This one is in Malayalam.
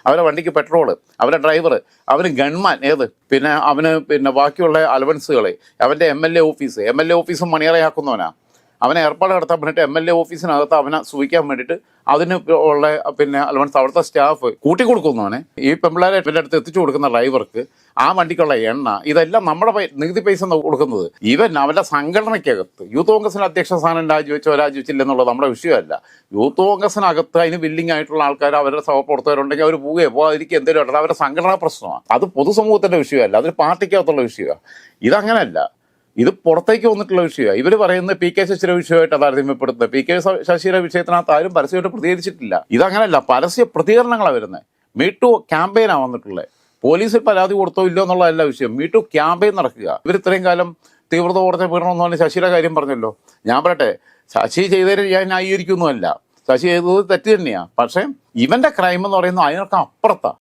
അവരെ വണ്ടിക്ക് പെട്രോള്, അവരെ ഡ്രൈവർ, അവന് ഗൺമാൻ പിന്നെ അവന് ബാക്കിയുള്ള അലവൻസുകൾ, അവൻ്റെ എം എൽ എ ഓഫീസും മണിയറയാക്കുന്നവനാ. അവനെ ഏർപ്പാട് നടത്താൻ വേണ്ടിയിട്ട് MLA ഓഫീസിനകത്ത് അവനെ സൂഹിക്കാൻ വേണ്ടിയിട്ട് അതിന് ഉള്ള അലവൻസ് അവിടുത്തെ സ്റ്റാഫ് കൂട്ടിക്കൊടുക്കുന്നവനെ, ഈ പെമ്പിള്ളേരെ ഇവരുടെ അടുത്ത് എത്തിച്ചു കൊടുക്കുന്ന ഡ്രൈവർക്ക്, ആ വണ്ടിക്കുള്ള എണ്ണ, ഇതെല്ലാം നമ്മുടെ നികുതി പൈസ കൊടുക്കുന്നത്. ഈവൻ അവരുടെ സംഘടനയ്ക്കകത്ത് യൂത്ത് കോൺഗ്രസിന് അധ്യക്ഷ സ്ഥാനം രാജിവെച്ചില്ല എന്നുള്ളത് നമ്മുടെ വിഷയമല്ല. യൂത്ത് കോൺഗ്രസിനകത്ത് അതിന് വില്ലിങ് ആയിട്ടുള്ള ആൾക്കാർ, അവരുടെ സഹപ്രവർത്തകരുണ്ടെങ്കിൽ അവർ പോകാതിരിക്കുക, എന്തെങ്കിലും ഉണ്ടെങ്കിൽ അവരുടെ സംഘടനാ പ്രശ്നമാണ്. അത് പൊതുസമൂഹത്തിന്റെ വിഷയമല്ല, അതൊരു പാർട്ടിക്കകത്തുള്ള വിഷയമാണ്. ഇതങ്ങനല്ല, ഇത് പുറത്തേക്ക് വന്നിട്ടുള്ള വിഷയമാണ്. ഇവർ പറയുന്നത് PK ശശിയുടെ വിഷയമായിട്ട് താരതമ്യപ്പെടുത്തുന്നത്. PK ശശിയുടെ വിഷയത്തിനകത്ത് ആരും പരസ്യമായിട്ട് പ്രതികരിച്ചിട്ടില്ല. ഇതങ്ങനല്ല, പരസ്യ പ്രതികരണങ്ങളാണ് വരുന്നത്. മീടു ക്യാമ്പയിനാണ് വന്നിട്ടുള്ളത്. പോലീസിൽ പരാതി കൊടുത്തോ ഇല്ലോ എന്നുള്ളതല്ല വിഷയം. മീടു ക്യാമ്പയിൻ നടക്കുക. ഇവർ ഇത്രയും കാലം തീവ്രത കോടതി പീഡണമെന്ന് പറഞ്ഞ് ശശിയുടെ കാര്യം പറഞ്ഞല്ലോ. ഞാൻ പറയട്ടെ, ശശി ചെയ്തതിന് ഞാൻ ന്യായീകരിക്കുന്നതല്ല, ശശി ചെയ്തത് തെറ്റ് തന്നെയാണ്. പക്ഷേ ഇവന്റെ ക്രൈം എന്ന് പറയുന്നത് അതിനൊക്കെ അപ്പുറത്താണ്.